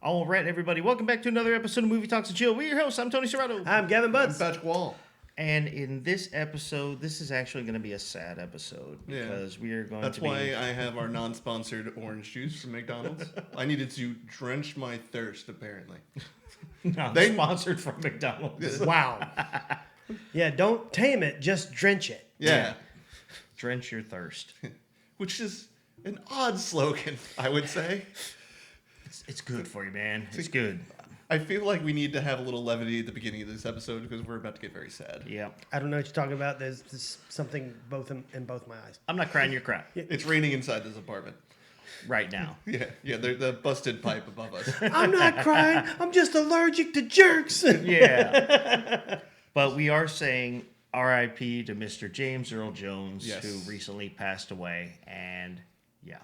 All right, everybody. Welcome back to another episode of Movie Talks and Chill. We're your hosts. I'm Tony Serrato. I'm Gavin Buds. I'm Patrick Wall. And in this episode, this is actually going to be a sad episode because we are going That's why I have our non-sponsored orange juice from McDonald's. I needed to drench my thirst, apparently. They sponsored from McDonald's. Wow. Yeah, don't tame it, just drench it. Yeah. Drench your thirst. Which is an odd slogan, I would say. It's good for you, man. It's good. I feel like we need to have a little levity at the beginning of this episode because we're about to get very sad. Yeah. I don't know what you're talking about. There's something in both my eyes. I'm not crying, you're crying. It's raining inside this apartment. Right now. Yeah, the busted pipe above us. I'm not crying. I'm just allergic to jerks. Yeah. But we are saying R.I.P. to Mr. James Earl Jones, Yes. who recently passed away. And yeah.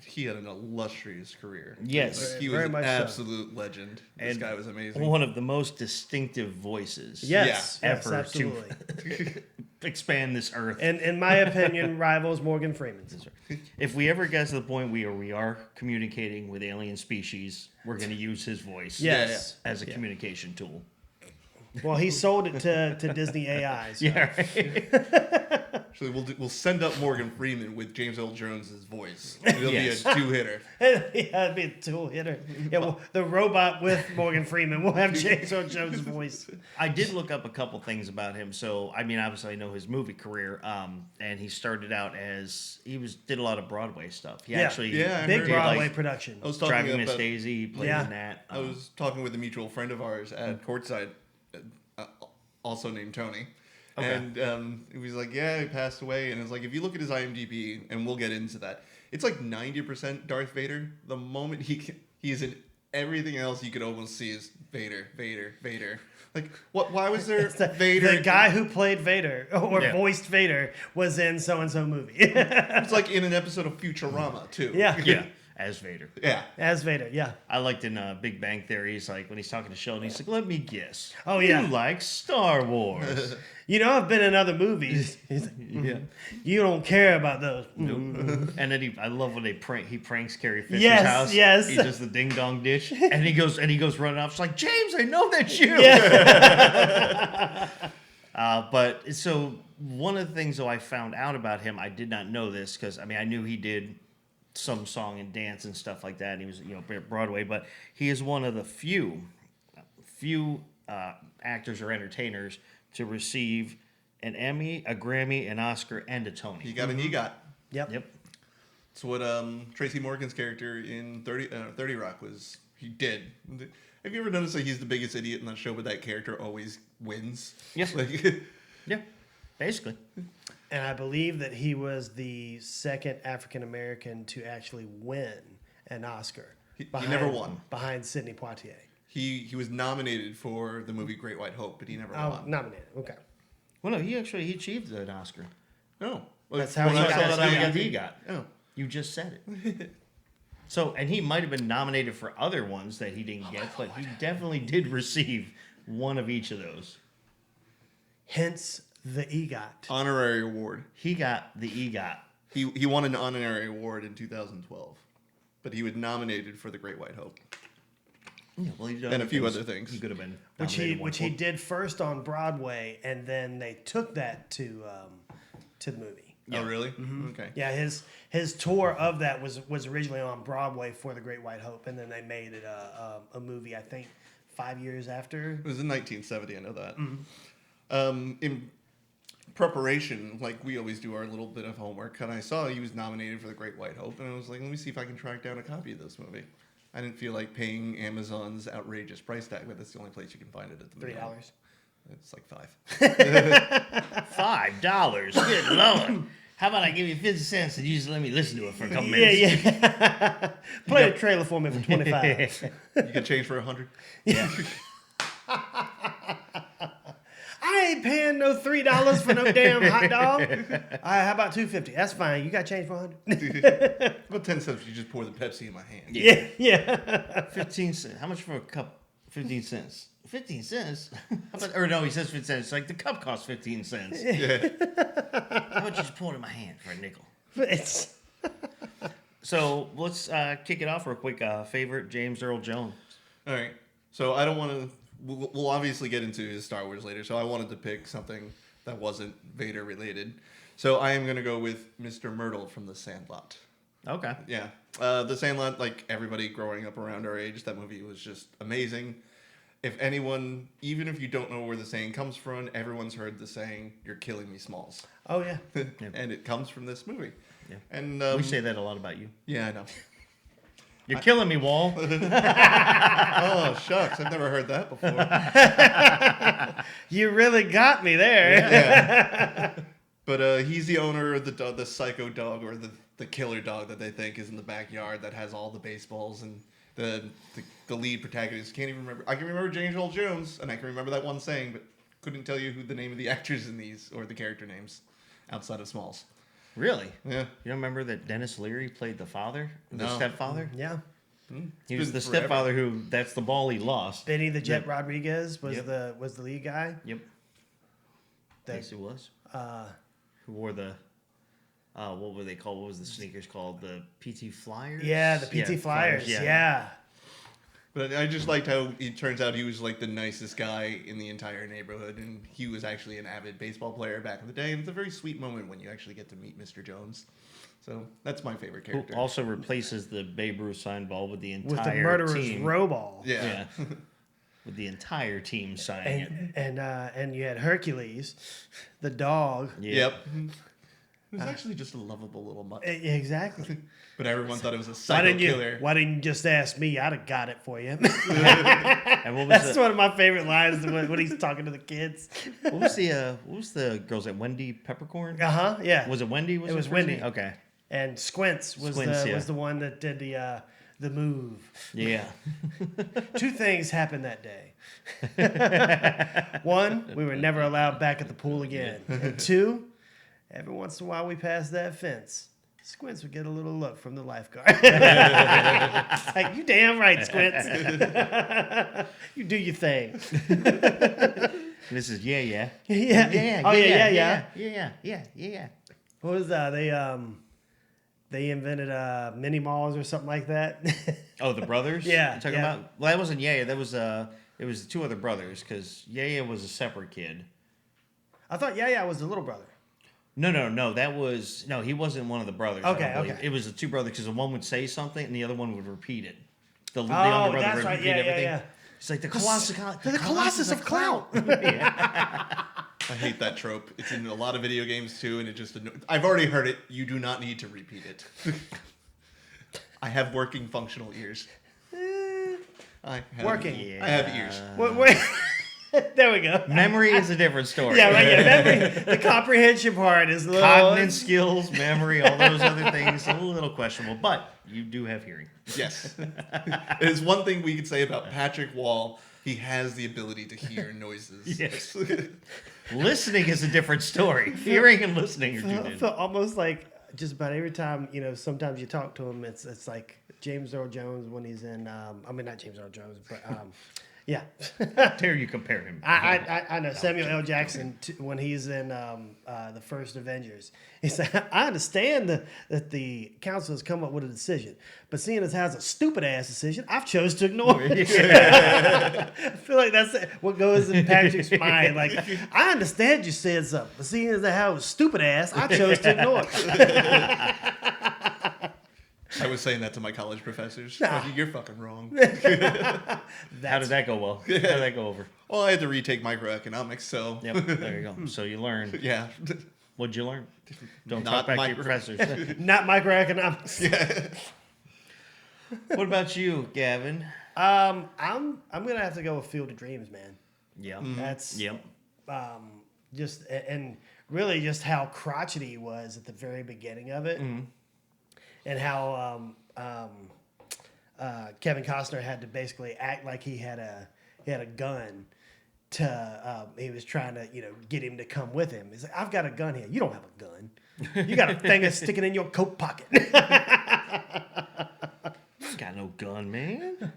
He had an illustrious career. Yes. Like, he was Very an much so. absolute legend. This guy was amazing. One of the most distinctive voices Yes, ever absolutely. to expand this earth. And in my opinion, rivals Morgan Freeman's. If we ever get to the point where we are communicating with alien species, we're going to use his voice Yes. as a communication tool. Well, he sold it to Disney AI. So. Yeah, right. Actually, we'll send up Morgan Freeman with James Earl Jones' voice. It'll Yes. be a two-hitter. Yeah, it'd be a tool hitter. Yeah, well, the robot with Morgan Freeman will have James Earl Jones' voice. I did look up a couple things about him. So, I mean, obviously I know his movie career, and he started out as, did a lot of Broadway stuff. He actually I big heard- Broadway like, production. I was talking Driving Miss about, Daisy, he played in that. I was talking with a mutual friend of ours at Courtside, also named Tony. Okay. And he was like, yeah, he passed away. And it's like, if you look at his IMDb, and we'll get into that, it's like 90% Darth Vader. The moment he is in everything else, you could almost see is Vader. Like, what? Why was there Vader? The guy who played Vader or Yeah. voiced Vader was in so-and-so movie. It's like in an episode of Futurama, too. Yeah. As Vader. Yeah. As Vader, yeah. I liked in Big Bang Theory, he's like, when he's talking to Sheldon, he's like, let me guess. Oh, yeah. You like Star Wars. You know, I've been in other movies. He's like, Yeah. you don't care about those. And then I love when he pranks Carrie Fisher's Yes, house. yes. He does the ding dong dish, and he goes running off. She's like, James, I know that's you. Yeah. But so one of the things though I found out about him, I did not know this because I mean I knew he did some song and dance and stuff like that. And he was Broadway, but he is one of the few actors or entertainers to receive an Emmy, a Grammy, an Oscar, and a Tony. He got an EGOT. Yep. It's what Tracy Morgan's character in 30 Rock was. He did. Have you ever noticed that he's the biggest idiot in that show, but that character always wins? Yeah. Like, Yeah, basically. And I believe that he was the second African American to actually win an Oscar. He never won. Behind Sidney Poitier. he was nominated for the movie Great White Hope, but he never Oh, won. nominated. Okay. Well, no, he achieved an Oscar. No. That's how When he I got saw his that That's how movie, he got. Oh. You just said it. So, and he might have been nominated for other ones that he didn't get, but he definitely did receive one of each of those. Hence the EGOT. Honorary award. He got the EGOT. He won an honorary award in 2012, but he was nominated for the Great White Hope. Yeah, well, he did And a few things other things. He could have been Which nominated he for. did first on Broadway, and then they took that to the movie. Yeah. Oh, really? Mm-hmm. Okay. Yeah, his tour of that was originally on Broadway for The Great White Hope, and then they made it a movie, I think, 5 years after. It was in 1970, I know that. Mm-hmm. In preparation, like we always do our little bit of homework, and I saw he was nominated for the Great White Hope, and I was like, let me see if I can track down a copy of this movie. I didn't feel like paying Amazon's outrageous price tag, but that's the only place you can find it at the moment. $3. It's like $5. Good Lord. How about I give you 50 cents and you just let me listen to it for a couple minutes? Yeah. Play a trailer for me for $25. You can change for 100. Yeah. I ain't paying no $3 for no damn hot dog. All right, how about $2.50? That's fine. You got change for 100? About 10 cents, you just pour the Pepsi in my hand. Yeah. 15 cents. How much for a cup? 15 cents. 15 cents? Or no, he says 15 cents. It's like the cup costs 15 cents. Yeah. How about you just pour it in my hand for a nickel? It's So let's kick it off real quick. Favorite James Earl Jones. All right. So I don't want to. We'll obviously get into his Star Wars later. So I wanted to pick something that wasn't Vader related. So I am going to go with Mr. Myrtle from The Sandlot. Okay. Yeah. The Sandlot, like everybody growing up around our age, that movie was just amazing. If anyone, even if you don't know where the saying comes from, everyone's heard the saying, "You're killing me, Smalls." Oh yeah. And it comes from this movie. Yeah. And We say that a lot about you. yeah, I know. You're killing me, Wall. Oh, shucks. I've never heard that before. You really got me there. Yeah. But he's the owner of the psycho dog, or the killer dog that they think is in the backyard that has all the baseballs, and the lead protagonist can't even remember. I can remember James Earl Jones, and I can remember that one saying, but couldn't tell you who the name of the actors in these or the character names outside of Smalls. Really? Yeah. You don't remember that Dennis Leary played the father? The No. stepfather? Yeah. He was been the forever. stepfather who, that's the ball he lost. Benny the Jet Yep. Rodriguez was Yep. the lead guy. Yep. That, Yes, it was. uh, Who wore the, what were they called? What was the sneakers called? The PT Flyers? yeah, the PT Flyers. Yeah. But I just liked how it turns out he was like the nicest guy in the entire neighborhood, and he was actually an avid baseball player back in the day. And it's a very sweet moment when you actually get to meet Mr. Jones. So that's my favorite Who character. also replaces the Babe Ruth signed ball with the entire With the murderer's team. row ball. Yeah. Yeah. With the entire team signing it. And you had Hercules, the dog. Yeah. Yep. It was actually just a lovable little mutt. Exactly. But everyone thought it was a Why psycho didn't you? killer. Why didn't you just ask me? I'd have got it for you. And what was That's the, one of my favorite lines when he's talking to the kids. what was the girl's name? Wendy Peppercorn? Uh huh. Yeah. Was it Wendy? It was her first Wendy. name? Okay. And Squints was Squints, the yeah. was the one that did the move. Yeah. Two things happened that day. One, we were never allowed back at the pool again. And two, every once in a while we passed that fence. Squints would get a little look from the lifeguard. Like, you damn right, Squints. You do your thing. This is yeah. Yeah. Yeah. Oh yeah. Yeah. What was that? They invented mini malls or something like that. Oh, the brothers? Yeah, You're talking yeah. about? Well, that wasn't Yaya. That was it was two other brothers because Yaya was a separate kid. I thought Yeah was the little brother. No. He wasn't one of the brothers. I Okay, don't believe. okay. It was the two brothers because the one would say something and the other one would repeat it. The Oh, younger brother that's would right. repeat Yeah. everything. It's like the Colossus. The Colossus of Clout. I hate that trope. It's in a lot of video games too, and it just I've already heard it. You do not need to repeat it. I have working functional ears. I have, Working. I have ears. Wait. There we go. Memory is a different story. Yeah, right. Yeah, memory. The comprehension part is a little. Cognitive skills, memory, all those other things, a little questionable, but you do have hearing. Yes. There's one thing we could say about Patrick Wall. He has the ability to hear noises. Yes. Listening is a different story. Hearing and listening are two I different. feel almost like just about every time, sometimes you talk to him, it's like James Earl Jones when he's in. I mean, not James Earl Jones, but yeah. Dare you compare him? I know Samuel L. Jackson when he's in the first Avengers. He said, "I understand that the council has come up with a decision, but seeing as has a stupid ass decision, I've chose to ignore it." I feel like that's what goes in Patrick's mind. Like, I understand you said something, but seeing as how it's stupid ass, I chose to ignore it. I was saying that to my college professors. Nah. You're fucking wrong. How did that go well? How did that go over? Well, I had to retake microeconomics, so Yep, there you go. So you learned. yeah. What'd you learn? Don't Not talk back to your micro- professors. Not microeconomics. What about you, Gavin? I'm gonna have to go with Field of Dreams, man. Yeah. That's Yep. just and really just how crotchety he was at the very beginning of it, and how Kevin Costner had to basically act like he had a gun to he was trying to get him to come with him. He's like, "I've got a gun here. You don't have a gun. You got a thing that's sticking in your coat pocket." Got no gun, man.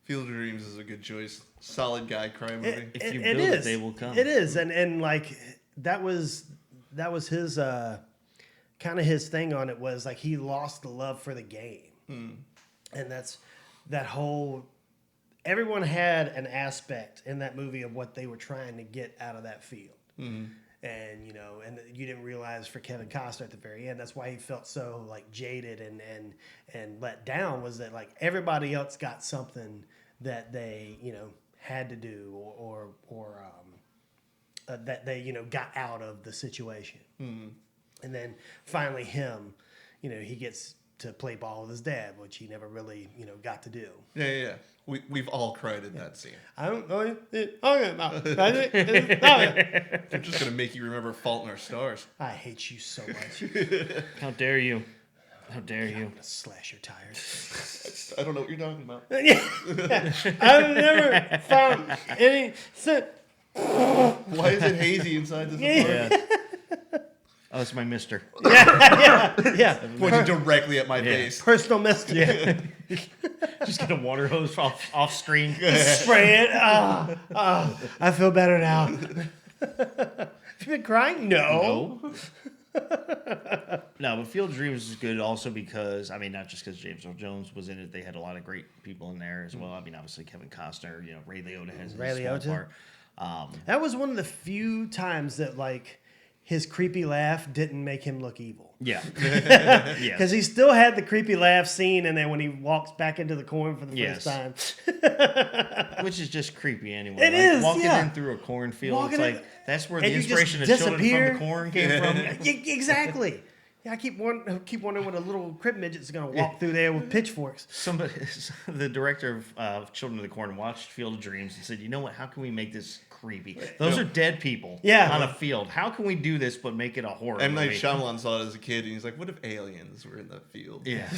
Field of Dreams is a good choice. Solid guy crime movie. If you It build it, is. they will come. It is, and like that was his kind of his thing on it was like he lost the love for the game, and that's that whole everyone had an aspect in that movie of what they were trying to get out of that field. And and you didn't realize for Kevin Costner at the very end, that's why he felt so like jaded and let down, was that like everybody else got something that they had to do or that they got out of the situation. And then finally him, he gets to play ball with his dad, which he never really got to do. Yeah. We've all cried at that scene. I don't know. I'm just gonna make you remember Fault in Our Stars. I hate you so much. How dare you? How dare you? I'm gonna slash your tires. I don't know what you're talking about. I've never found any. Why is it hazy inside this apartment? Yeah. Oh, it's my mister. Yeah. Pointing directly at my face. Personal mister. Yeah. Just get a water hose off screen. Spray it. I feel better now. Have you been crying? No. No, but Field of Dreams is good also because, not just because James Earl Jones was in it. They had a lot of great people in there as well. Obviously Kevin Costner, Ray Liotta has his small part. That was one of the few times that, like, his creepy laugh didn't make him look evil. Yeah. Because he still had the creepy laugh scene, and then when he walks back into the corn for the first time. Which is just creepy anyway. It is, walking in through a cornfield, it's like, that's where the inspiration of Children from the Corn came from. Exactly. Yeah, I keep wondering when a little crib midget's going to walk through there with pitchforks. The director of Children of the Corn watched Field of Dreams and said, you know what, how can we make this creepy? Those are dead people on a field. How can we do this but make it a horror M. Night movie? Shyamalan saw it as a kid, and he's like, what if aliens were in that field? Yeah.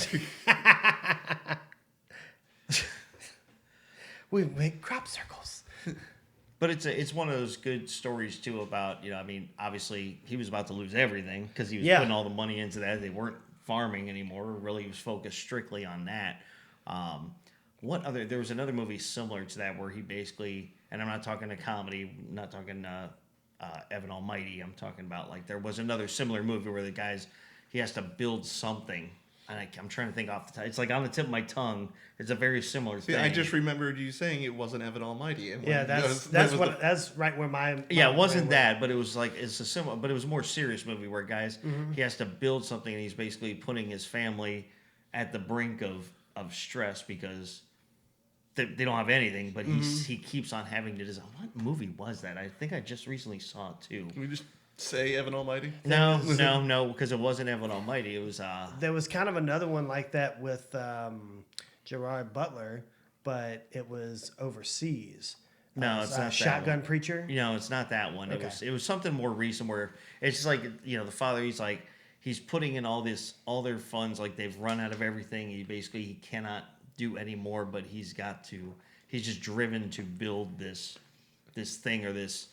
We make crop circles. But it's one of those good stories, too, about, obviously he was about to lose everything because he was putting all the money into that. They weren't farming anymore. Really, he was focused strictly on that. There was another movie similar to that where he basically, and I'm not talking a comedy, I'm not talking Evan Almighty, I'm talking about, like, there was another similar movie where he has to build something. And I'm trying to think off the top. It's like on the tip of my tongue. It's a very similar thing. I just remembered you saying it wasn't Evan Almighty. Yeah, that's right where my it wasn't that, but it was like it's a similar, but it was a more serious movie where he has to build something, and he's basically putting his family at the brink of stress because they don't have anything, but he keeps on having to design. What movie was that? I think I just recently saw it too. Can we just say Evan Almighty? No, because it wasn't Evan Almighty. It was there was kind of another one like that with Gerard Butler, but it was overseas. No, it's not Shotgun that one. Preacher. No, it's not that one. Okay. It was something more recent where it's just like the father. He's putting in all their funds, like they've run out of everything. He cannot do anymore, but he's just driven to build this thing or this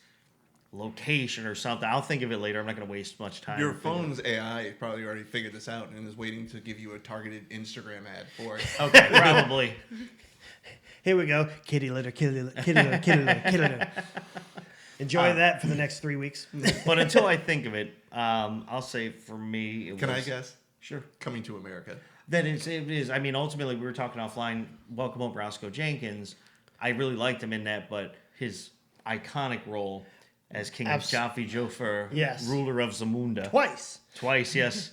location or something. I'll think of it later. I'm not going to waste much time. Your phone's AI probably already figured this out and is waiting to give you a targeted Instagram ad for it. Okay, probably. Here we go. Kitty litter, kitty litter, kitty litter, kitty litter, kitty litter. Enjoy that for the next 3 weeks. But until I think of it, I'll say for me, Can I guess? Sure. Coming to America. That it is. Ultimately, we were talking offline. Welcome Home, Roscoe Jenkins. I really liked him in that, but his iconic role as King Jaffe Joffer, ruler of Zamunda. Twice, yes.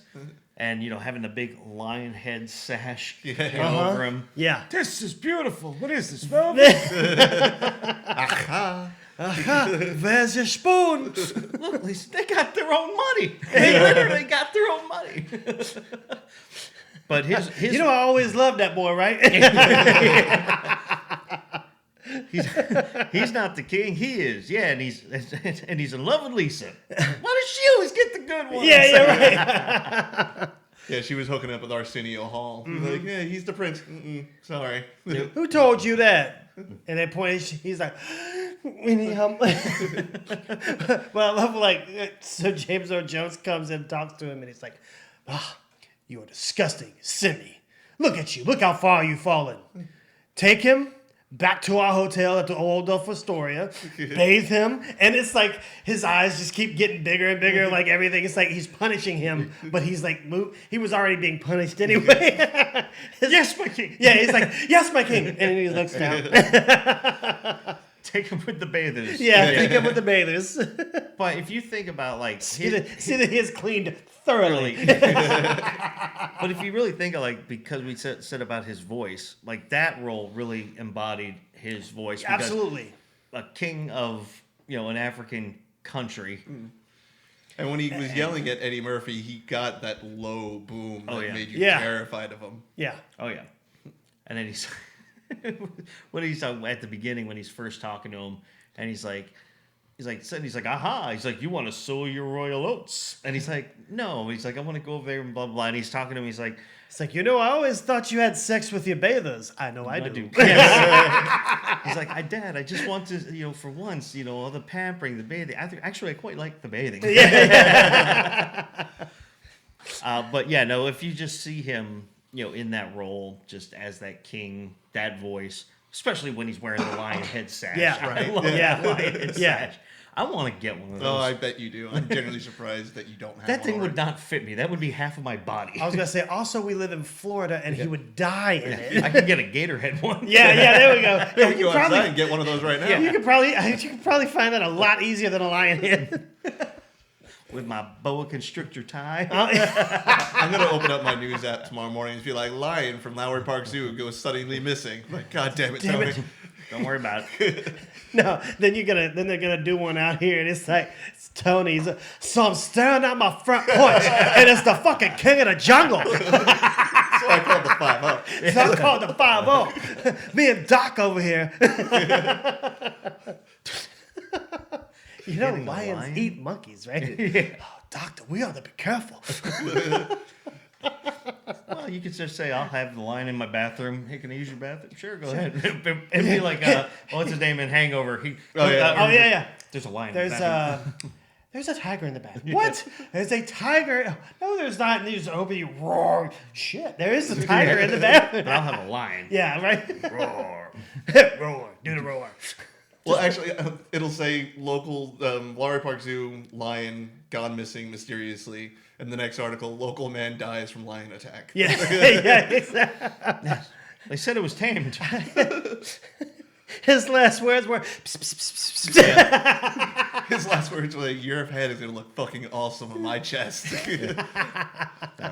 And, having the big lion head sash over him. Yeah. This is beautiful. What is this, velvet? Where's your spoon? Look, Lisa, they got their own money. They literally got their own money. But his I always loved that boy, right? He's not the king. He is. Yeah, and he's in love with Lisa. Why does she always get the good ones? Yeah, you're right. Yeah, she was hooking up with Arsenio Hall. Like, yeah, he's the prince. Sorry. Who told you that? And at that point, he's like, we need help. Well, I love so James Earl Jones comes in and talks to him, and he's like, you are disgusting, Simi. Look at you. Look how far you've fallen. Take him, back to our hotel at the Waldorf Astoria, bathe him, and it's like his eyes just keep getting bigger and bigger, like everything. It's like he's punishing him, but he's like, he was already being punished anyway. Yes, my king. Yeah, he's like, yes, my king. And then he looks down. Take him with the bathers. Yeah, take him with the bathers. But if you think about like See that he is cleaned thoroughly. But if you really think of like, because we said about his voice, like that role really embodied his voice. Because Absolutely. a king of, an African country. And when he was yelling at Eddie Murphy, he got that low boom that made you terrified of him. Yeah. Oh yeah. And then he's when he's at the beginning when he's first talking to him, and he's like, aha. He's like, you want to sow your royal oats? And he's like, no. He's like, I want to go over there and blah, blah, blah. And he's talking to him. He's like, it's like, I always thought you had sex with your bathers. I know I do. Yes. He's like, Dad, I just want to, for once, all the pampering, the bathing. Actually, I quite like the bathing. But yeah, no, if you just see him, in that role, just as that king, that voice, especially when he's wearing the lion head sash. Yeah, right. I love that lion head sash. I want to get one of those. Oh, I bet you do. I'm generally surprised that you don't have that one thing would already. not fit me. That would be half of my body. I was going to say, also, we live in Florida, and he would die in it. I could get a gator head one. Yeah, there we go. Yeah, we can go outside and get one of those right now. Yeah, you could probably find that a lot easier than a lion head. With my boa constrictor tie. I'm going to open up my news app tomorrow morning and be like, lion from Lowry Park Zoo goes suddenly missing. Like, God damn it, Tony. Don't worry about it. No, then they're gonna do one out here, and it's like it's Tony's. So I'm staring at my front porch, and it's the fucking king of the jungle. So I called the 5-0. So I called the 5-0. Me and Doc over here. Lions lion? eat monkeys, right? Yeah. Oh, Doctor, we ought to be careful. Well, you could just say, I'll have the lion in my bathroom. Hey, can I use your bathroom? Sure, go ahead. It'd be like, what's his name in Hangover? Yeah. There's a lion There's in the bathroom. There's a tiger in the bathroom. What? There's a tiger. No, there's not. And you just open, you roar. Shit, there is a tiger in the bathroom. But I'll have a lion. Yeah, right? Roar. Roar. Do the roar. Well, actually, it'll say local Lowry Park Zoo lion gone missing mysteriously. And the next article, local man dies from lion attack. Yeah, yeah, exactly. They said it was tamed. His last words were, pss, pss, pss, pss. Yeah. His last words were like, your head is going to look fucking awesome on my chest. The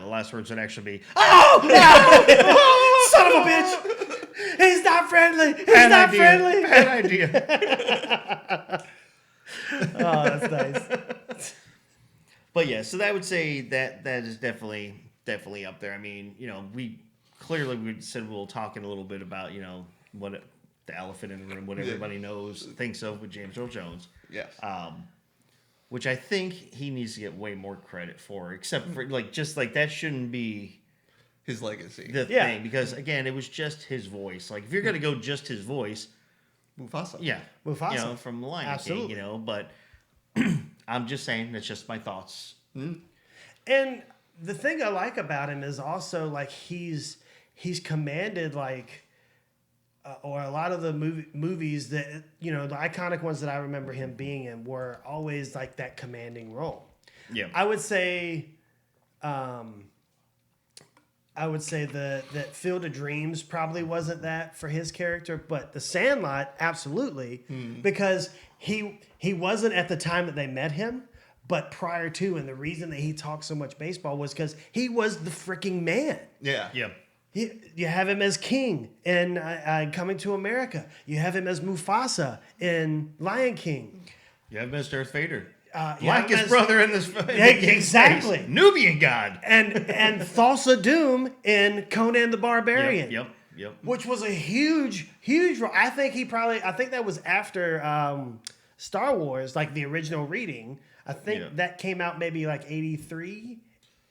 last words would actually be, Oh, no! Son of a bitch! He's not friendly! He's not friendly! Bad idea. Oh, that's nice. But yeah, so I would say that is definitely up there. I mean, we said we'll talking a little bit about, what the elephant in the room, what everybody thinks of with James Earl Jones. Yeah. Which I think he needs to get way more credit for, except for that shouldn't be His legacy. the thing, because again, it was just his voice. Like if you're gonna go just his voice, Mufasa. yeah, Mufasa. from The Lion Absolutely. King, but I'm just saying that's just my thoughts. And the thing I like about him is also like he's commanded or a lot of the movies that the iconic ones that I remember him being in were always like that commanding role. Yeah, I would say that Field of Dreams probably wasn't that for his character, but The Sandlot absolutely, because he wasn't at the time that they met him, but prior to, and the reason that he talked so much baseball was because he was the freaking man. Yeah. yeah. You have him as King in Coming to America. You have him as Mufasa in Lion King. You have Mr. Darth Vader. You Like have his him as- brother in this exactly. space. Nubian god. And Thulsa Doom in Conan the Barbarian. Yep. Which was a huge role. I think that was after Star Wars, like the original reading. I think that came out maybe like 83,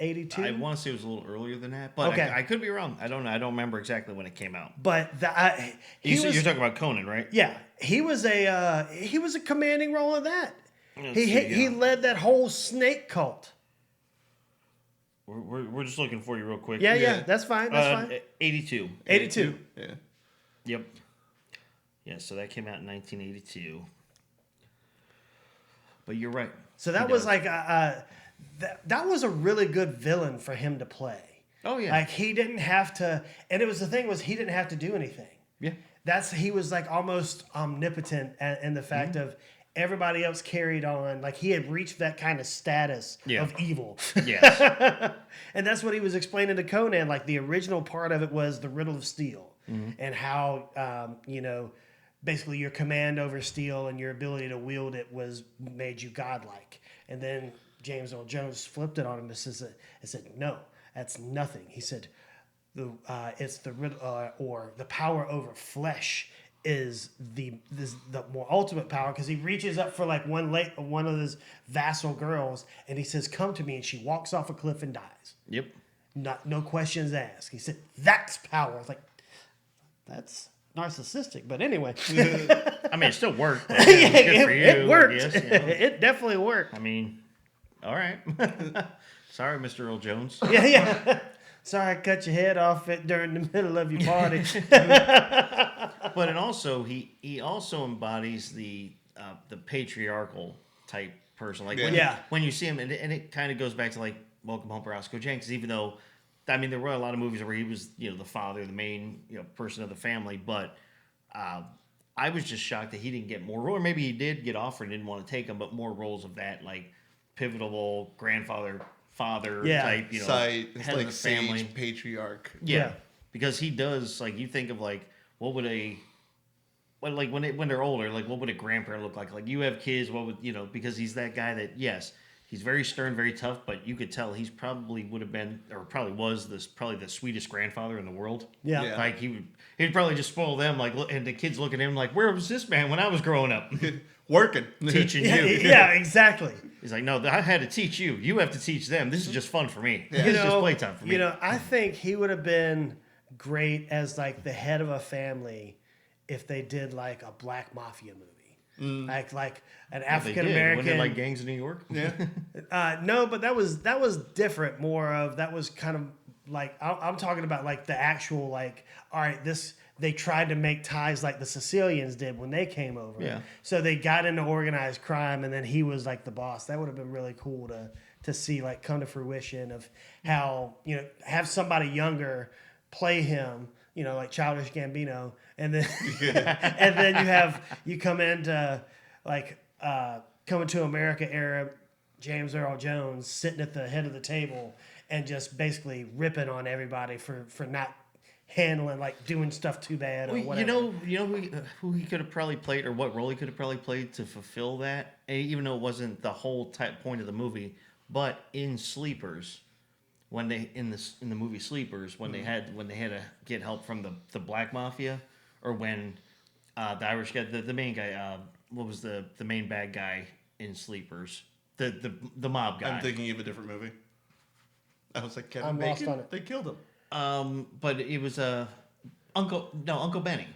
82. I want to say it was a little earlier than that, but Okay. I could be wrong. I don't know. I don't remember exactly when it came out. But You're talking about Conan, right? yeah, he was a commanding role in that. Let's see, He led that whole snake cult. We're just looking for you real quick. Yeah, that's fine. That's fine. 82. 82. Yeah. Yep. Yeah, so that came out in 1982. But you're right. So that He was does. like that was a really good villain for him to play. Oh, yeah. Like he didn't have to, and it was the thing was he didn't have to do anything. Yeah. He was like almost omnipotent in the fact of everybody else carried on. Like he had reached that kind of status Yeah. of evil. Yes. And that's what he was explaining to Conan. Like the original part of it was the riddle of steel and how, basically your command over steel and your ability to wield it made you godlike. And then James Earl Jones flipped it on him and said, no, that's nothing. He said, it's the or the power over flesh is the more ultimate power, because he reaches up for like one of his vassal girls and he says, come to me, and she walks off a cliff and dies. Yep. No questions asked. He said, that's power. I was like, that's narcissistic, but anyway. I mean, it still worked. But, you know, good for you, It worked. I guess, you know. It definitely worked. I mean, all right. Sorry, Mr. Earl Jones. Yeah. Sorry I cut your head off during the middle of your party. But it also he also embodies the patriarchal type person. Like when you see him, and it kind of goes back to like Welcome Home, Roscoe Jenkins. Even though, I mean, there were a lot of movies where he was the father, the main person of the family. But I was just shocked that he didn't get more roles. Or maybe he did get offered and didn't want to take them, but more roles of that like pivotal grandfather, father type. Side, it's head like of the family. sage patriarch. Yeah, because he does, like, you think of like what would when they're older, like what would a grandparent look like? Like you have kids, what would because he's that guy that he's very stern, very tough, but you could tell he's probably would have been or probably was probably the sweetest grandfather in the world. Yeah. Like he'd probably just spoil them, like, and the kids look at him like, where was this man when I was growing up? Working. Teaching Yeah, you. yeah, exactly. He's like, no, I had to teach you. You have to teach them. This is just fun for me. This is just playtime for me. I think he would have been great as like the head of a family if they did like a black mafia movie. Like an African American, Wasn't it like Gangs of New York? Yeah. no, but that was different. That was kind of like I'm talking about like the actual like, all right, they tried to make ties like the Sicilians did when they came over. Yeah. So they got into organized crime, and then he was like the boss. That would have been really cool to see like come to fruition of how have somebody younger play him. Like Childish Gambino, and then and then you come into like Coming to America era James Earl Jones sitting at the head of the table and just basically ripping on everybody for not handling, like doing stuff too bad or whatever. Who he could have probably played, or what role he could have probably played to fulfill that, and even though it wasn't the whole point of the movie, but in Sleepers. When they in the movie Sleepers, when they had to get help from the black mafia, or when the Irish guy, the main guy, what was the main bad guy in Sleepers, the mob guy. I'm thinking of a different movie. I was like, Kevin I'm Bacon. lost on it. They killed him. But it was Uncle Benny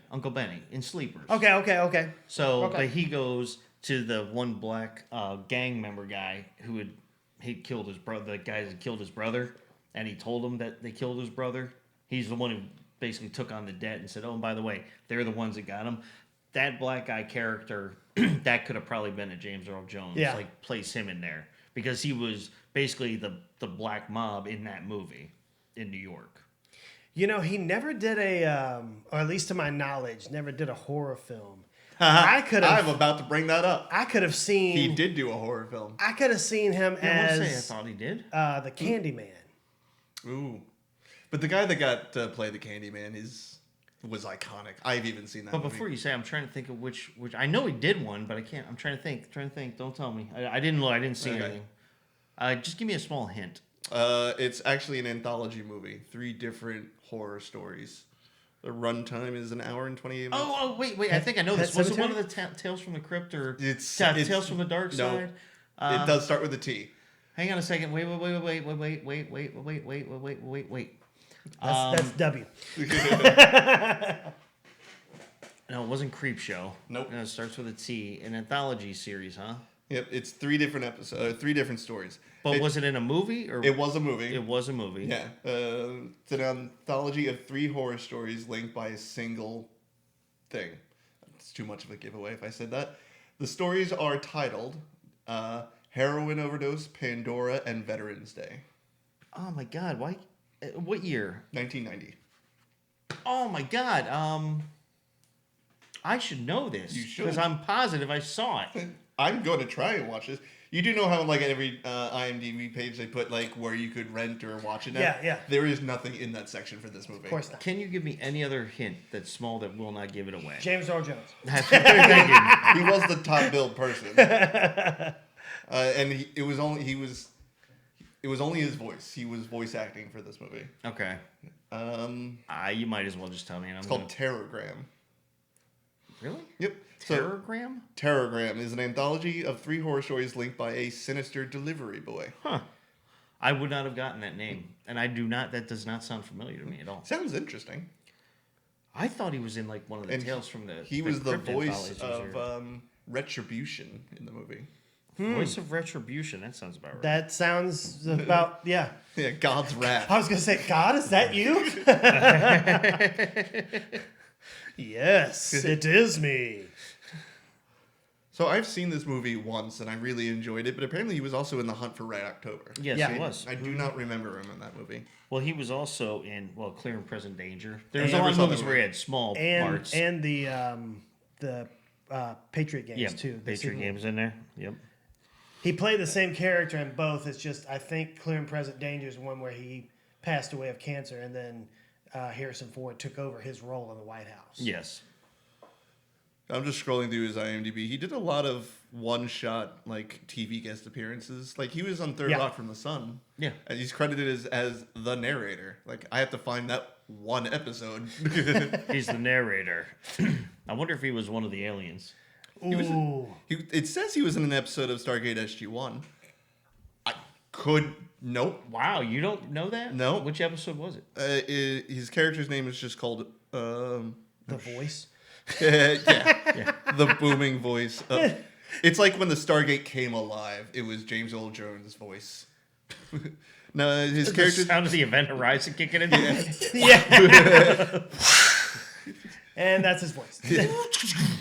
in Sleepers. Okay. So, but he goes to the one black gang member guy he killed his brother. The guy that killed his brother. And he told him that they killed his brother. He's the one who basically took on the debt and said, oh, and by the way, they're the ones that got him. That black guy character, that could have probably been a James Earl Jones. Yeah. Like, place him in there. Because he was basically the black mob in that movie in New York. He never did or at least to my knowledge, never did a horror film. I'm about to bring that up. I could have seen... He did do a horror film. I could have seen him as... I thought he did. The Candyman. Ooh. But the guy that got to play the Candyman was iconic. I've even seen that But movie. before you say, I'm trying to think of which I know he did one, but I can't. I'm trying to think. Don't tell me. I didn't look. I didn't see anything. Just give me a small hint. It's actually an anthology movie. 3 different horror stories. The runtime is an hour and 28 minutes. Oh, wait. I think I know this. Pet Was it one of Cemetery? the Tales from the Crypt or It's Tales from the Dark no, Side? It does start with a T. Hang on a second. Wait. That's W. No, it wasn't Creep Show. Nope. No, it starts with a T. An anthology series, huh? Yep, it's 3 different episodes, 3 different stories. But was it in a movie or? It was a movie. It was a movie. Yeah, it's an anthology of 3 horror stories linked by a single thing. it's too much of a giveaway if I said that. The stories are titled Heroin Overdose, Pandora, and Veterans Day. Oh my God! Why? What year? 1990. Oh my God! I should know this. You should. Because I'm positive I saw it. I'm going to try and watch this. You do know how like at every IMDb page they put like where you could rent or watch it at? Yeah. There is nothing in that section for this movie. Of course not. Can you give me any other hint that's small that will not give it away? James Earl Jones. Thank you. He was the top billed person. And it was only his voice. He was voice acting for this movie. Okay. You might as well just tell me. It's called Terrorgram. Really? Yep. Terrorgram? Terrorgram is an anthology of 3 horror stories linked by a sinister delivery boy. Huh. I would not have gotten that name. And that does not sound familiar to me at all. Sounds interesting. I thought he was in like one of the And tales from the He was the Crypt voice anthologies of Retribution in the movie. Voice of Retribution. That sounds about right. That sounds about, yeah. Yeah, God's wrath. I was going to say, God, is that you? Yes, it is me. So I've seen this movie once and I really enjoyed it, but apparently he was also in The Hunt for Red October. Yes, Yeah. he was. I do not remember him in that movie. Well, he was also in Clear and Present Danger. And There's a I lot never of saw movies that where he had small parts. And the Patriot Games, yeah, too. The Patriot sequel. Games in there. Yep. He played the same character in both. It's just, I think Clear and Present Danger is one where he passed away of cancer, and then Harrison Ford took over his role in the White House. Yes. I'm just scrolling through his IMDb. He did a lot of one-shot like TV guest appearances. Like he was on Third Yeah. Rock from the Sun. Yeah. And he's credited as the narrator. Like I have to find that one episode. He's the narrator. I wonder if he was one of the aliens. Ooh. It says he was in an episode of Stargate SG-1. I could nope. Wow, you don't know that? No. Which episode was it? His character's name is just called The Voice. yeah. The booming voice. It's like when the Stargate came alive. It was James Earl Jones' voice. No, his The character. sound of the Event Horizon kicking in. Yeah. And that's his voice.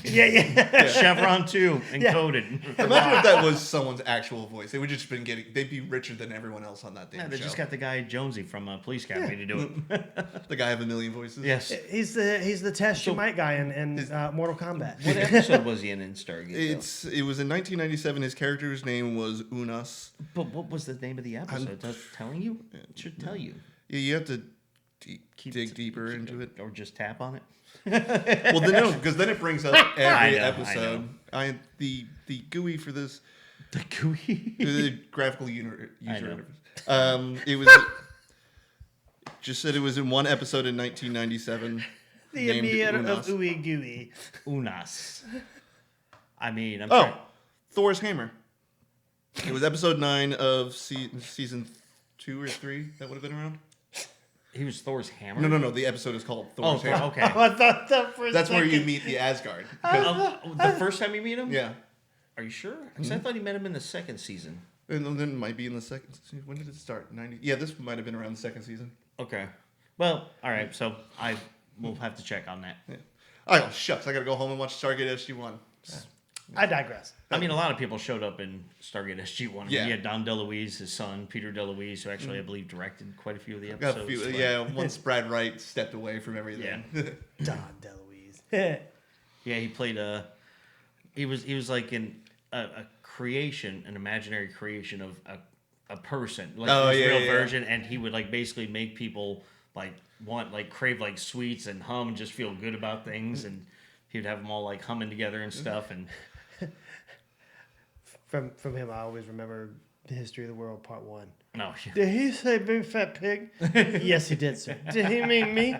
yeah. Chevron 2 encoded. Imagine if that was someone's actual voice. They would just been getting. They'd be richer than everyone else on that damn Yeah, they show. just got the guy Jonesy from Police Academy to do it. The guy have a million voices. Yes. He's the Test You Might guy in Mortal Kombat. What episode was he in Stargate? It was in 1997. His character's name was Unas. But what was the name of the episode? Telling you? It should tell you. Yeah, you have to dig deeper into it. Or just tap on it. Well, then no, because then it brings up every I know. episode. The GUI for this. The GUI? The graphical user I know. interface. It was just said it was in one episode in 1997. The named Emir of Unas. Ooey Gooey. Unas. I mean, I'm Oh, trying. Thor's Hammer. It was episode 9 of season 2 or 3 that would have been around. He was Thor's hammer? No. The episode is called Oh, Thor's Hammer. okay. I thought that for a That's where you second. meet the Asgard. 'Cause- The first time you meet him? yeah. Are you sure? Because I thought he met him in the second season. And then it might be in the second season. When did it start? 90. Yeah, this might have been around the second season. Okay. Well, all right. So I will have to check on that. Yeah. Oh, shucks. I got to go home and watch Stargate SG-1. I digress. I mean, a lot of people showed up in Stargate SG-1. Yeah. He had Don DeLuise, his son, Peter DeLuise, who actually, I believe, directed quite a few of the Got episodes. a few, yeah, once Brad Wright stepped away from everything. Don DeLuise. Yeah, he played he was like in a creation, an imaginary creation of a person, like his real version, and he would like basically make people like crave like sweets and hum and just feel good about things, and he would have them all like humming together and stuff. And From him, I always remember the History of the World Part 1. no, Did he say big fat pig? Yes, he did, sir. Did he mean me?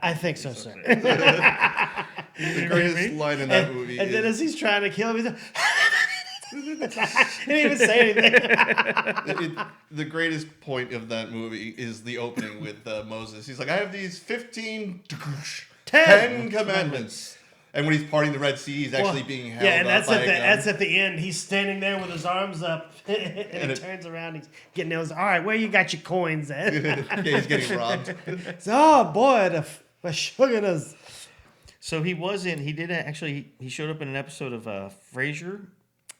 I think so, sir. The greatest line in that movie And then is as he's trying to kill him, he didn't even say anything. the greatest point of that movie is the opening with Moses. He's like, I have these 10 commandments. And when he's parting the Red Sea, he's actually being held yeah, and up by a gun. that's at the end. He's standing there with his arms up, and he turns around. He's getting those. All right, where you got your coins at? Yeah, he's getting robbed. Oh boy, the sugar is. So he was in. He did actually. He showed up in an episode of Frasier,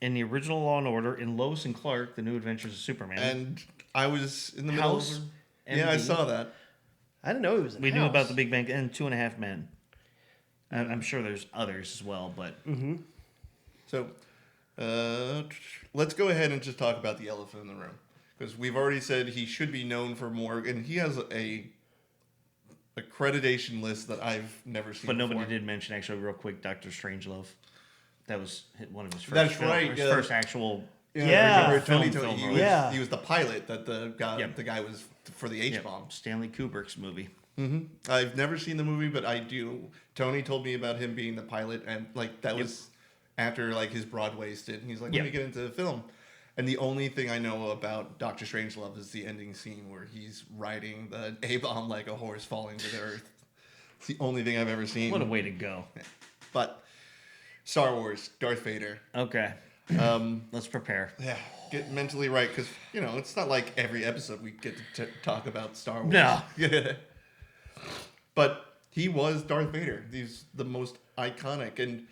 in the original Law and Order, in Lois and Clark: The New Adventures of Superman. And I was in the middle. House. Yeah, I MD. saw that. I didn't know he was in We knew House. about the Big Bang and 2.5 Men. I'm sure there's others as well, but So, let's go ahead and just talk about the elephant in the room, because we've already said he should be known for more, and he has a accreditation list that I've never seen. but nobody before. did mention actually real quick Dr. Strangelove. That was one of his first. That's film, right, his yeah. first actual. Yeah. Remember Tony Film told he role. was, Yeah. he was the pilot that the guy Yep. was for the H bomb. Stanley Kubrick's movie. I've never seen the movie, but I do. Tony told me about him being the pilot, and like that was after like his Broadway stint. And he's like, let Yep. me get into film. And the only thing I know about Doctor Strangelove is the ending scene where he's riding the A bomb like a horse falling to the earth. It's the only thing I've ever seen. What a way to go. But Star Wars, Darth Vader. Okay. Let's prepare. Yeah, get mentally right, because it's not like every episode we get to talk about Star Wars. No. But he was Darth Vader. He's the most iconic, and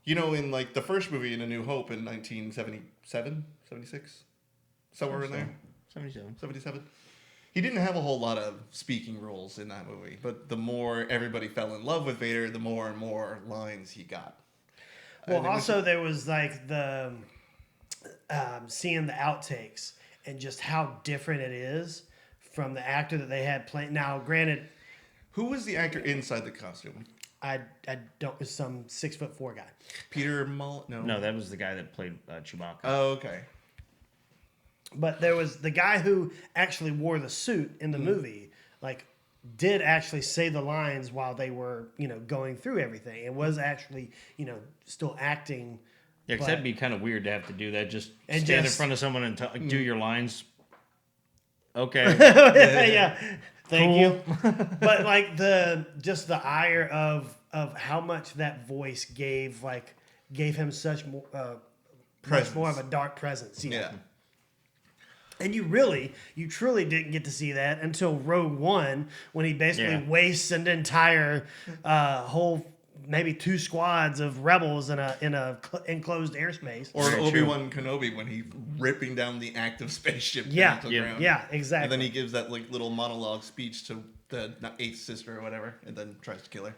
in like the first movie in A New Hope in 1977, 76, somewhere in there, 77. 77. He didn't have a whole lot of speaking roles in that movie, but the more everybody fell in love with Vader, the more and more lines he got. Well, And it was- also there was like the seeing the outtakes and just how different it is from the actor that they had playing. Now, granted, who was the actor inside the costume? I don't. It's some 6'4" guy. Peter Mull? No, that was the guy that played Chewbacca. Oh, okay. But there was the guy who actually wore the suit in the movie, like, did actually say the lines while they were, going through everything. It was actually, still acting. Yeah, because but- that'd be kind of weird to have to do that. Just And stand in just- front of someone and do your lines. Okay. Yeah, thank you. But like the ire of how much that voice gave him such more much more of a dark presence. Yeah. And you truly didn't get to see that until Rogue One, when he basically wastes an entire whole maybe 2 squads of rebels in a enclosed airspace. Or Very Obi-Wan Kenobi when he's ripping down the active spaceship. Yeah, to the ground. yeah, exactly. And then he gives that like little monologue speech to the eighth sister or whatever, and then tries to kill her.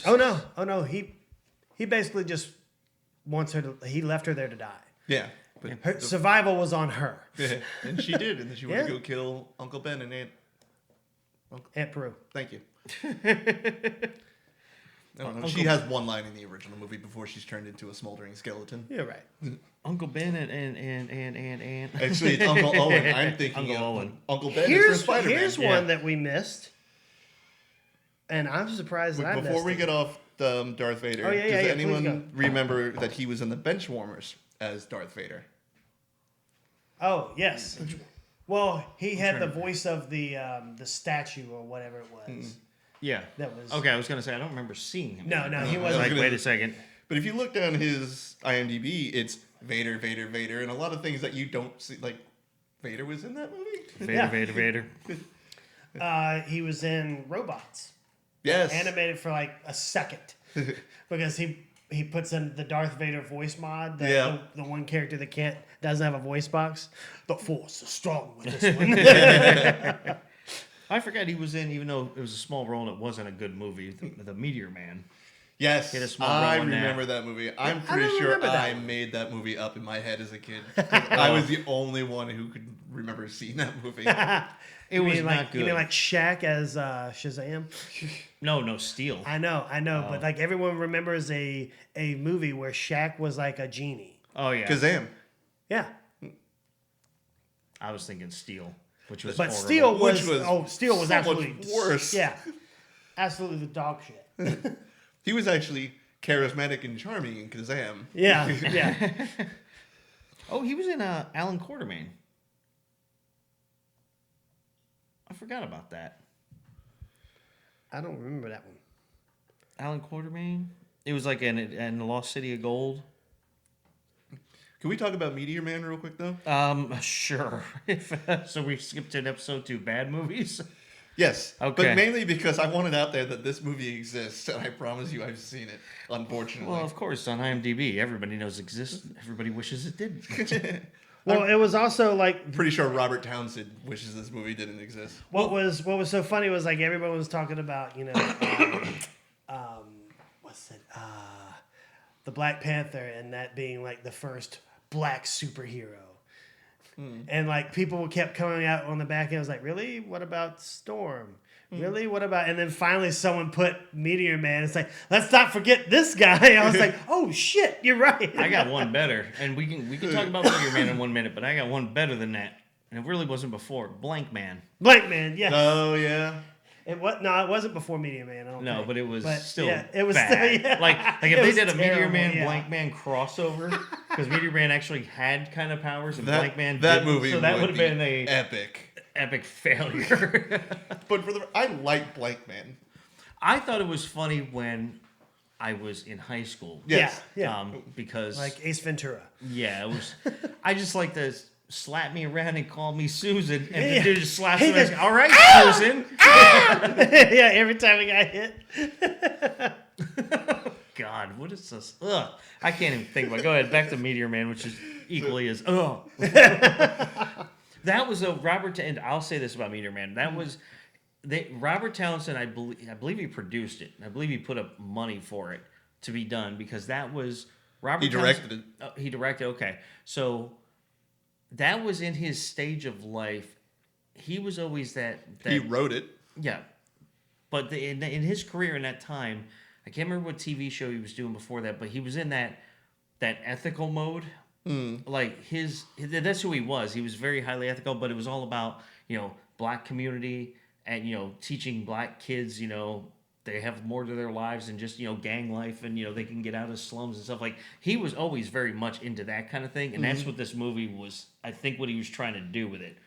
Oh no, he basically just wants her to. He left her there to die. Yeah. But Her survival was on her. and she did, and then she went to Yeah. go kill Uncle Ben and Aunt Peru. Thank you. No, she has one line in the original movie before she's turned into a smoldering skeleton. You're right. Uncle Ben and Actually, it's Uncle Owen. I'm thinking Uncle of Owen. Uncle Ben is Here's from Spider-Man. one that we missed, and I'm surprised that I missed. Before we it. get off Darth Vader, Oh, yeah, does yeah, please anyone go. remember that he was in the Benchwarmers as Darth Vader? Oh yes. Well, he had the voice of the statue or whatever it was. Yeah. That was Okay, I was going to say, I don't remember seeing him. No, he I was wasn't. like, wait a second. But if you look down his IMDb, it's Vader, Vader, Vader, and a lot of things that you don't see. Like, Vader was in that movie? Vader, Vader. He was in Robots, Yes. animated for like a second, because he puts in the Darth Vader voice mod. The one character that doesn't have a voice box. The Force is strong with this one. I forgot he was in, even though it was a small role and it wasn't a good movie, the Meteor Man. Yes, He had a small I role in that. remember that movie. I'm pretty don't sure remember that I one. made that movie up in my head as a kid. I was the only one who could remember seeing that movie. It was not like, good. You mean like Shaq as Shazam? No, Steel. I know, but like everyone remembers a movie where Shaq was like a genie. Oh, yeah. Kazam. Yeah, I was thinking Steel, which was but horrible. Steel Which was was Steel was so much absolutely worse. Yeah, absolutely the dog shit. He was actually charismatic and charming in Kazam. Yeah, yeah. Oh, he was in Alan Quartermain. I forgot about that. I don't remember that one. Alan Quartermain? It was like in The Lost City of Gold. Can we talk about Meteor Man real quick, though? Sure. So we skipped to episode 2, bad movies. Yes, Okay. but mainly because I want it out there that this movie exists, and I promise you I've seen it, unfortunately. Well, of course, on IMDb, everybody knows it exists. Everybody wishes it did. Well, it was also like Pretty sure Robert Townsend wishes this movie didn't exist. what was so funny was like everyone was talking about what's it the Black Panther and that being like the first black superhero. And like people kept coming out on the back end. I was like, really? What about Storm? Really? What about? And then finally someone put Meteor Man. It's like, let's not forget this guy. I was like, oh shit, you're right. I got one better, and we can talk about Meteor Man in 1 minute, but I got one better than that, and it really wasn't before. Blank Man. Blank Man, yes. Oh, yeah. It wasn't before Meteor Man. I don't think. But it was still yeah, it was bad. still, yeah. Like if It they was did a Meteor terrible, Man yeah. Blank Man crossover, because Meteor Man actually had kind of powers and Blank Man that didn't, movie so that would have been a epic. failure. But I like Blank Man. I thought it was funny when I was in high school. Yes. Yeah. Because Like Ace Ventura. yeah, it was. I just like to slap me around and call me Susan, and Yeah. the dude just slaps He me. goes, All right, Susan. Yeah, every time he got hit. God, what is this? Ugh, I can't even think about it. Go ahead, back to Meteor Man, which is equally as ugh. That was a Robert, and I'll say this about Meteor Man. That was Robert Townsend. I believe he produced it. I believe he put up money for it to be done because that was Robert. He directed Townsend, he directed. Okay, so that was in his stage of life. He was always that He wrote it. yeah, but in his career in that time, I can't remember what TV show he was doing before that, but he was in that ethical mode. Like that's who he was. He was very highly ethical, but it was all about black community and teaching black kids they have more to their lives than just gang life and they can get out of slums and stuff. Like he was always very much into that kind of thing, and that's what this movie was. I think what he was trying to do with it.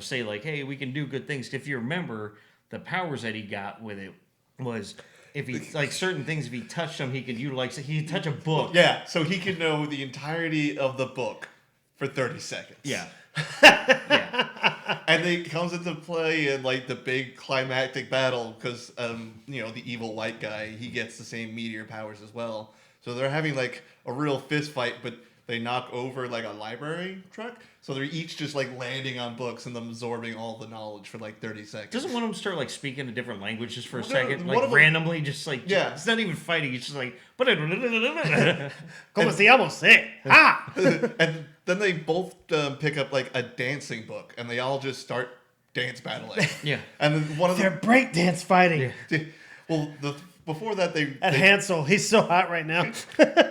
Say like, hey, we can do good things. If you remember, the powers that he got with it was if he like certain things, if he touched them, he could utilize. He could touch a book. Yeah, so he could know the entirety of the book for 30 seconds. Yeah. Yeah. And it comes into play in like the big climactic battle because the evil white guy, he gets the same meteor powers as well. So they're having like a real fist fight, but they knock over like a library truck. So they're each just like landing on books and them absorbing all the knowledge for like 30 seconds. Doesn't one of them start like speaking a different language just for a Well, second, one like of them- randomly, just like Yeah. it's not even fighting. It's just like. Como se llama usted? Ah! And then they both pick up like a dancing book and they all just start dance battling. Yeah. And then one of They're them, breakdance fighting. before that And they Hansel, he's so hot right now.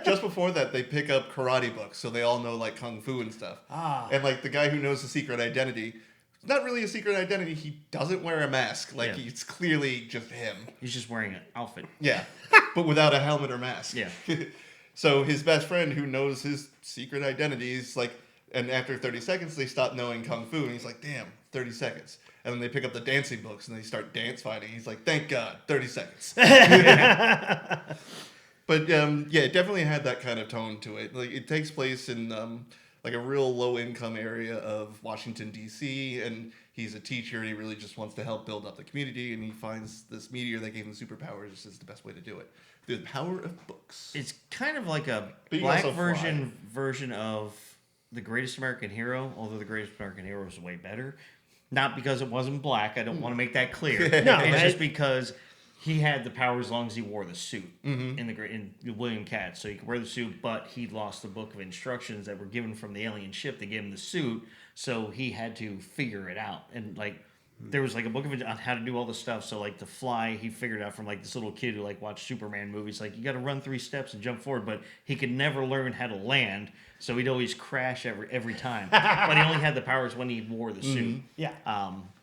just before that they pick up karate books, so they all know like kung fu and stuff. And like the guy who knows the secret identity, it's not really a secret identity. He doesn't wear a mask. Like Yeah. it's clearly just him. He's just wearing an outfit. Yeah, but without a helmet or mask. Yeah. So his best friend who knows his secret identity is like, and after 30 seconds they stop knowing kung fu, and he's like, damn, 30 seconds. And then they pick up the dancing books and they start dance fighting. He's like, thank God, 30 seconds. But yeah, it definitely had that kind of tone to it. Like it takes place in like a real low income area of Washington D.C. and he's a teacher and he really just wants to help build up the community. And he finds this meteor that gave him superpowers is the best way to do it. The power of books. It's kind of like a But you black also fly. version of The Greatest American Hero, although The Greatest American Hero is way better. Not because it wasn't black. I don't want to make that clear. No, it's right? just because he had the power as long as he wore the suit in William Katz. So he could wear the suit, but he lost the book of instructions that were given from the alien ship. They gave him the suit, so he had to figure it out. And like there was like a book of on how to do all the stuff. So like to fly, he figured out from like this little kid who like watched Superman movies. Like you got to run 3 steps and jump forward, but he could never learn how to land. So he'd always crash every time. But he only had the powers when he wore the suit. Yeah.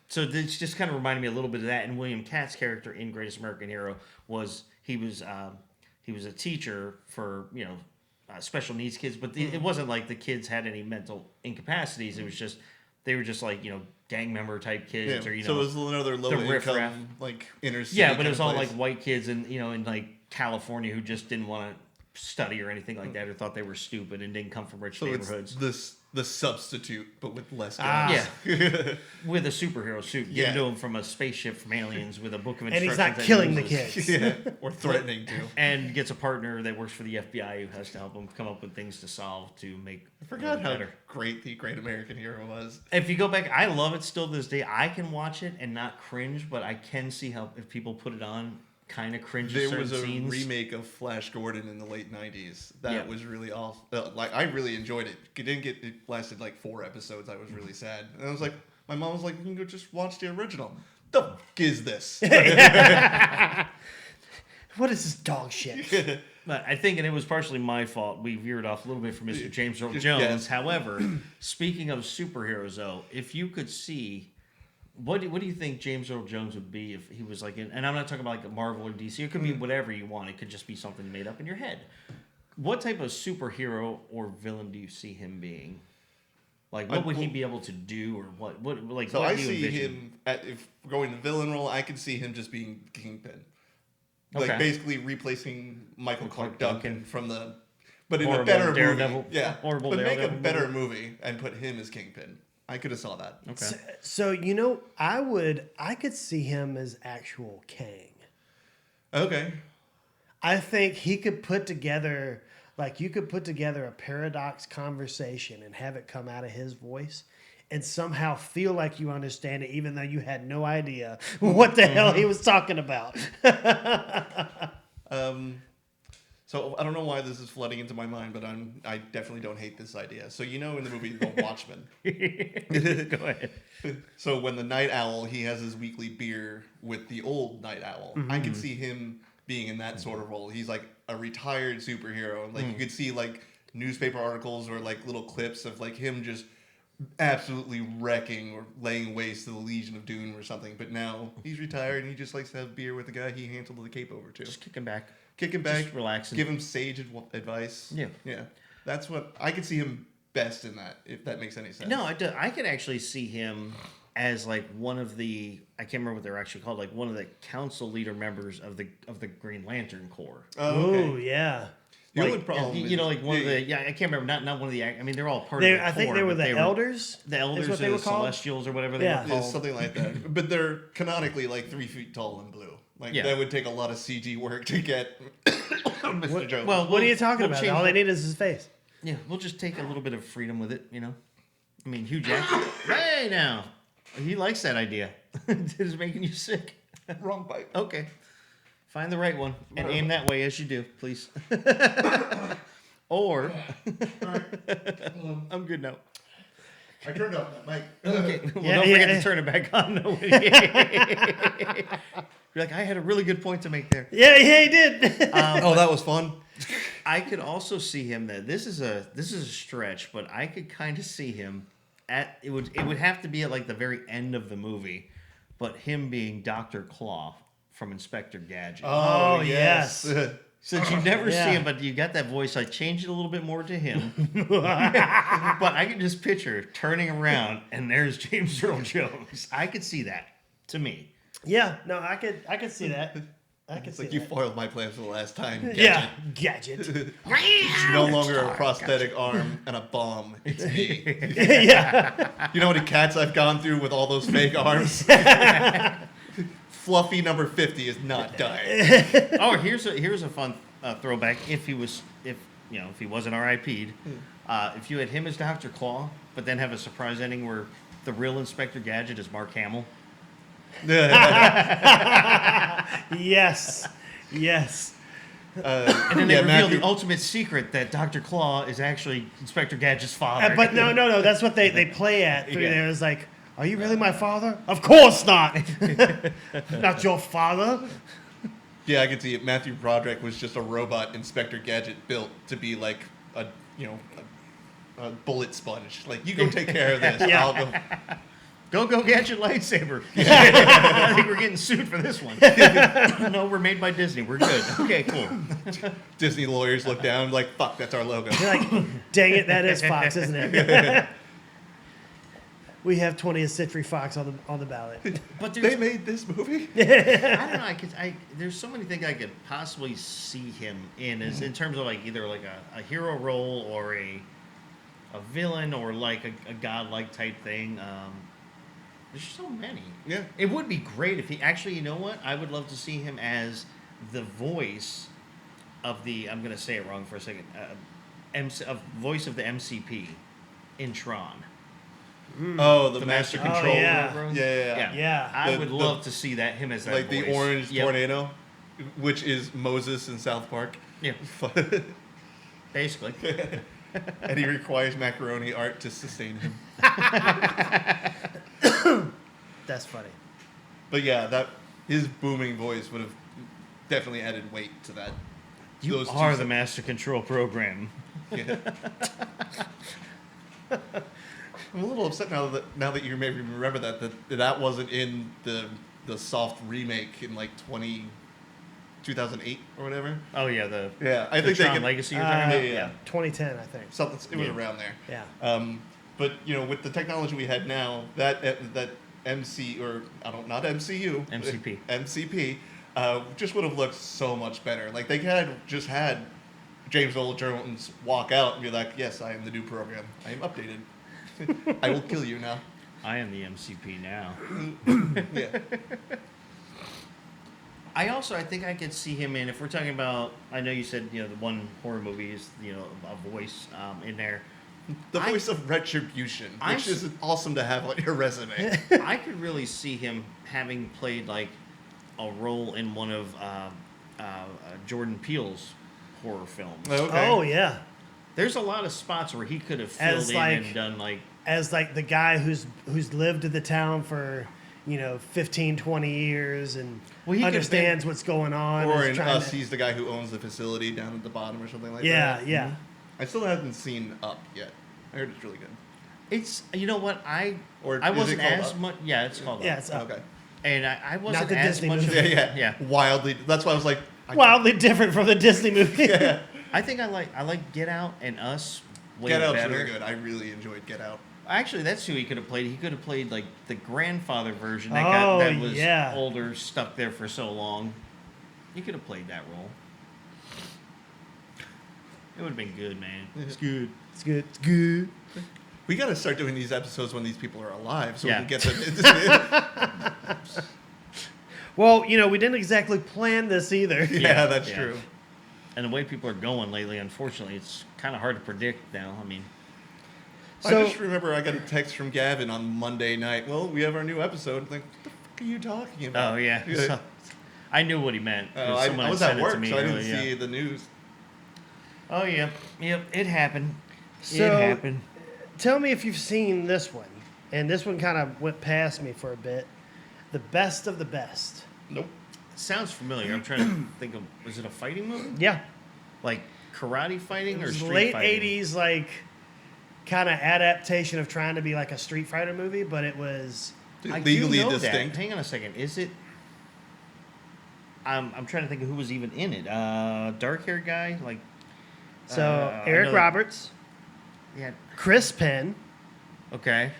So this just kind of reminded me a little bit of that. And William Katz's character in Greatest American Hero was he was a teacher for special needs kids, but it wasn't like the kids had any mental incapacities. It was just they were just like gang member type kids or so it was another low riffraff. income like inner city. yeah, but kind it was of all place. like white kids and in like California who just didn't want to study or anything like that, or thought they were stupid and didn't come from rich So neighborhoods. it's the substitute, but with less Ah. guns. Yeah, with a superhero suit, Yeah. given to him from a spaceship from aliens with a book of And instructions. he's not that he killing the uses. kids. Yeah, or threatening to. And gets a partner that works for the FBI who has to help him come up with things to solve to make. I forgot how better. great the Great American Hero was. If you go back, I love it still to this day. I can watch it and not cringe, but I can see how if people put it on, kind of cringe. There certain was a scenes. remake of Flash Gordon in the late '90s that Yeah. was really awful. Like I really enjoyed it. It lasted like 4 episodes. I was really sad, and I was like, my mom was like, "You can go just watch the original." The f- is this? What is this dog shit? But I think, and it was partially my fault, we veered off a little bit from Mr. James Earl Jones. Yes. However, speaking of superheroes, though, if you could see, what do you think James Earl Jones would be if he was like in, and I'm not talking about like a Marvel or DC, it could be whatever you want. It could just be something made up in your head. What type of superhero or villain do you see him being? Like, what would he be able to do, or what like? So what I do you see envision? him if going the villain role. I could see him just being Kingpin, Okay. like basically replacing Michael Clark Duncan. Duncan from the, but in Horrible a better Daredevil. movie. Yeah, Horrible but make a Daredevil better movie and put him as Kingpin. I could have saw that. Okay. So I could see him as actual Kang. Okay. I think he could put together, like you could put together a paradox conversation and have it come out of his voice and somehow feel like you understand it, even though you had no idea what the hell he was talking about. So I don't know why this is flooding into my mind, but I definitely don't hate this idea. So in the movie The Watchmen. Go ahead. So when the Night Owl, he has his weekly beer with the old Night Owl. I could see him being in that sort of role. He's like a retired superhero. Like you could see like newspaper articles or like little clips of like him just absolutely wrecking or laying waste to the Legion of Doom or something. But now he's retired and he just likes to have beer with the guy he handed the cape over to. Just kick him back. Kick him back, Just relax and- give him sage advice. Yeah. Yeah. That's what I could see him best in that, if that makes any sense. No, I could actually see him as like one of the, I can't remember what they're actually called, like one of the council leader members of the Green Lantern Corps. Oh, okay. Ooh, yeah. The Like, only problem you know, is- like one of the, I can't remember, not one of the, I mean, they're all part of They, the I think Corps, they were but the elders. The is elders what they or were the called. Celestials or whatever they Yeah. were Yeah, called. something like that. But they're canonically like 3 feet tall and blue. Like Yeah. that would take a lot of CG work to get Mr. Jones. Well, What are you talking we'll about? change All they the- need is his face. Yeah, we'll just take a little bit of freedom with it, you know? I mean, Hugh Jackman, hey now, he likes that idea. It is making you sick. wrong pipe. Okay. Find the right one and aim that way as you do, please. Or, I'm good now. I turned off that mic. Okay. Well, Yeah, don't forget yeah. to turn it back on. No. You're like, I had a really good point to make there. Yeah, he did. Oh, that was fun. I could also see him that this is a stretch, but I could kind of see him at it would have to be at like the very end of the movie, but him being Dr. Claw from Inspector Gadget. Oh, yes. Since you never Yeah. see him, but you got that voice, I changed it a little bit more to him. But I can just picture turning around and there's James Earl Jones. I could see that. To me. Yeah, no, I could see that. I could It's see like you that. foiled my plans for the last time. Yeah, gadget. It's no longer a prosthetic arm and a bomb. It's me. Yeah. You know how many cats I've gone through with all those fake arms? Fluffy number 50 is not dying. Oh, here's a fun throwback. If he wasn't RIP'd, if you had him as Dr. Claw, but then have a surprise ending where the real Inspector Gadget is Mark Hamill. Yes. Yes. And then they reveal Matthew- the ultimate secret that Dr. Claw is actually Inspector Gadget's father. But no. That's what they play at through Yeah. there. It's like, are you really my father? Of course not. Not your father. Yeah, I can see it. Matthew Broderick was just a robot Inspector Gadget built to be like a bullet sponge. Like, you go take care of this. Yeah. I'll go. Go Gadget lightsaber. I think we're getting sued for this one. No, we're made by Disney. We're good. Okay, cool. Disney lawyers look down like, fuck, that's our logo. You're like, dang it, that is Fox, isn't it? we have 20th Century Fox on the ballot. But They made this movie. I don't know. There's so many things I could possibly see him in, as in terms of like either like a hero role or a villain or like a godlike type thing. There's so many. Yeah. It would be great if he actually. You know what? I would love to see him as the voice of the. I'm gonna say it wrong for a second. Voice of the MCP in Tron. Oh, the The Master Master Control. Control. yeah. Yeah. Yeah. I The- would the- love to see that him as that Like voice. the orange Yep. tornado, which is Moses in South Park. Yeah, basically. And he requires macaroni art to sustain him. That's funny. But yeah, that his booming voice would have definitely added weight to that. You Those two are the sen- Master Control program. Yeah. I'm a little upset now that you maybe remember that wasn't in the soft remake in like 2008 or whatever. Oh yeah, Yeah, I the think they Tron could. Legacy you're talking about. yeah. 2010, I think. Something. It was Yeah. around there. Yeah. But with the technology we had now, that MC or not MCU, MCP. MCP, just would have looked so much better. Like they just had James Earl Jones walk out and be like, "Yes, I am the new program. I am updated. I will kill you now." I am the MCP now. Yeah. I think I could see him in, if we're talking about, I know you said, the one horror movie is, a voice in there. The voice of Retribution, I'm which is awesome to have on your resume. I could really see him having played like a role in one of Jordan Peele's horror films. Okay. Oh yeah. There's a lot of spots where he could have filled As in like- and done like, As like the guy who's lived in the town for 15, 20 years and Well, he could have understands what's going on. Or is in trying Us, to- he's the guy who owns the facility down at the bottom or something like yeah, that. yeah. I still haven't seen Up yet. I heard it's really good. it's, you know what, I Or is wasn't it called as Up? much, yeah, it's called Yeah, Up. it's up. Okay. And I wasn't the as Disney much movie. of Yeah. yeah. Wildly. That's why I was like, Wildly different from the Disney movie. yeah. I think I like Get Out and Us way Get Out's better. really good. I really enjoyed Get Out. Actually, that's who he could have played. He could have played like the grandfather version Oh, that was yeah. older, stuck there for so long. He could have played that role. It would have been good, man. It's good. It's good. It's good. We got to start doing these episodes when these people are alive so Yeah. we can get them. Well, we didn't exactly plan this either. Yeah, that's Yeah. true. And the way people are going lately, unfortunately, it's kind of hard to predict now. I mean, So- I just remember I got a text from Gavin on Monday night. Well, we have our new episode. Like, what the fuck are you talking about? oh yeah. So, I knew what he meant. 'cause I someone had was sent at it to work, me so I didn't earlier, see yeah. the news. Oh yeah, yep. It happened. So- it happened. Tell me if you've seen this one. And this one kind of went past me for a bit. The Best of the Best. Nope. Sounds familiar. I'm trying to think of. Was it a fighting movie? Yeah. Like karate fighting It or was street late fighting? 80s, like, kind of adaptation of trying to be like a Street Fighter movie, but it was... I Legally do know distinct. That. Hang on a second. Is it? I'm trying to think of who was even in it. Dark haired guy, like. So, I Eric know- Roberts, Yeah. Chris Penn, Okay.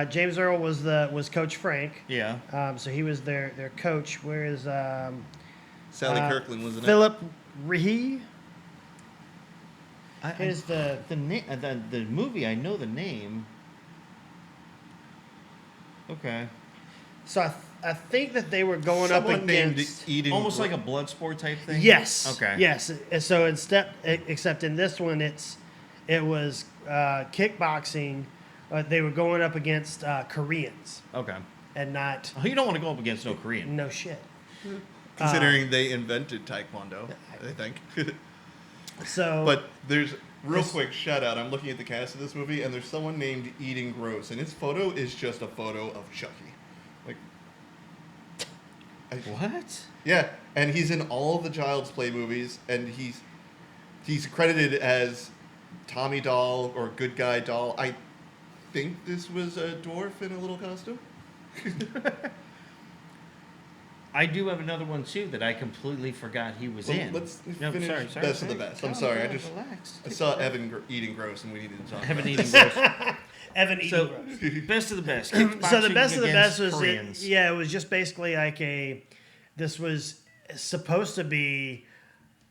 James Earl was Coach Frank. Yeah. So he was their coach. Where is Sally Kirkland was in it. Philip Rehe? I, Is the the movie? I know the name. Okay. so I think that they were going Someone up named against Eden. Almost like a blood sport type thing. yes, Okay. yes. And so except in this one, it was kickboxing. They were going up against Koreans Okay. and not Oh, you don't want to go up against no Korean. no shit. Considering they invented Taekwondo, I think. So But there's real This- quick shout out. I'm looking at the cast of this movie, and there's someone named Eden Gross, and his photo is just a photo of Chucky. Like, What? yeah, and he's in all the Child's Play movies, and he's credited as Tommy Doll or Good Guy Doll. I think this was a dwarf in a little costume. I do have another one too that I completely forgot he was Well, in. let's No, finish sorry, Best of the Best. I'm Calm sorry, down, relax. I saw Evan eating gross, and we needed to talk. Evan about eating this. gross. Evan eating So, gross. best of the best. So the Kickboxing best of the best against was Koreans. it was just basically like this was supposed to be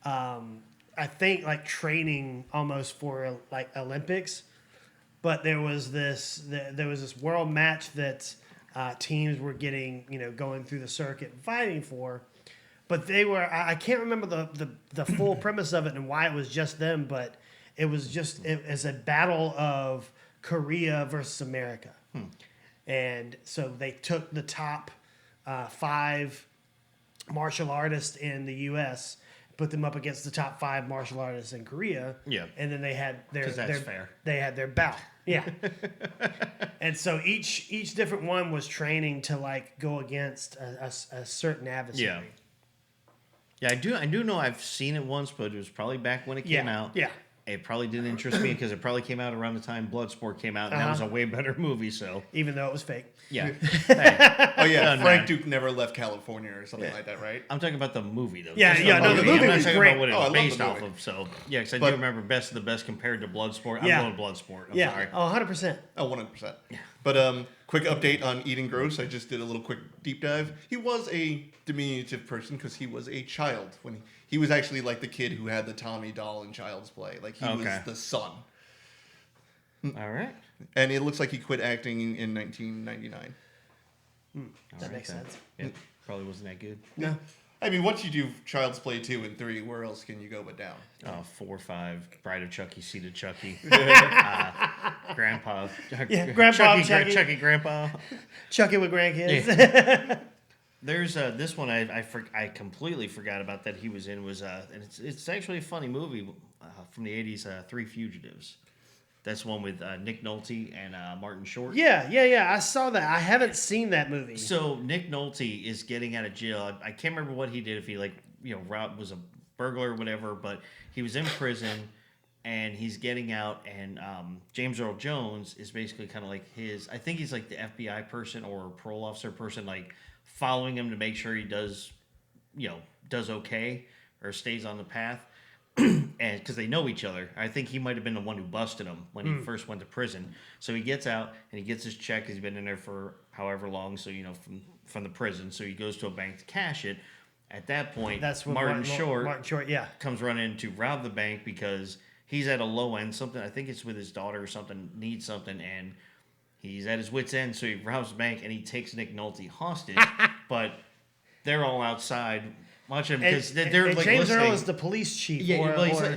I think like training almost for like Olympics, but there was this world match that teams were getting going through the circuit and fighting for, but they were I can't remember the full premise of it and why it was just them, but it was a battle of Korea versus America. And so they took the top 5 martial artists in the U.S., put them up against the top 5 martial artists in Korea. Yeah. And then they had their fair. They had their bout. Yeah. And so each different one was training to like go against a certain adversary. Yeah, I do know I've seen it once, but it was probably back when it came out. Yeah. It probably didn't interest me because it probably came out around the time Bloodsport came out, and that was a way better movie. So Even though it was fake. yeah. Hey, Oh yeah, Done, Frank man. Duke never left California or something like that, right? I'm talking about the movie though. Yeah, Just yeah, no, the movie I'm not was talking great. about what it Oh, I was love the based off movie. of. So yeah, because I But- do remember Best of the Best compared to Bloodsport. I'm Yeah. going Bloodsport. I'm Yeah. sorry. Oh, 100%. Oh, 100%. But quick update on eating gross. I just did a little quick deep dive. He was a diminutive person because he was a child when he was actually like the kid who had the Tommy doll in Child's Play. Like he was Okay. the son. All right. And it looks like he quit acting in 1999. That makes sense. Yeah, probably wasn't that good. No. I mean, once you do Child's Play 2 and 3, where else can you go but down? 4, 5, Bride of Chucky, Seed of Chucky, Grandpa, Yeah, Grandpa Chucky. Chucky, Grandpa. Chucky with grandkids. There's this one I completely forgot about that he was in was and it's actually a funny movie from the 80s, Three Fugitives. That's one with Nick Nolte and Martin Short. Yeah. I saw that. I haven't seen that movie. So Nick Nolte is getting out of jail. I can't remember what he did, if he was a burglar or whatever, but he was in prison and he's getting out, and James Earl Jones is basically kind of like I think he's like the FBI person or parole officer person, like following him to make sure he does okay or stays on the path. And because they know each other, I think he might have been the one who busted him when he first went to prison. So he gets out and he gets his check. He's been in there for however long, so from the prison. So he goes to a bank to cash it. At that point, That's when Martin Short yeah. comes running to rob the bank because he's at a low end. Something, I think it's with his daughter or something, needs something, and he's at his wit's end. So he robs the bank and he takes Nick Nolte hostage. But they're all outside watching because they're and like James listening. Earl is the police chief. Yeah, or,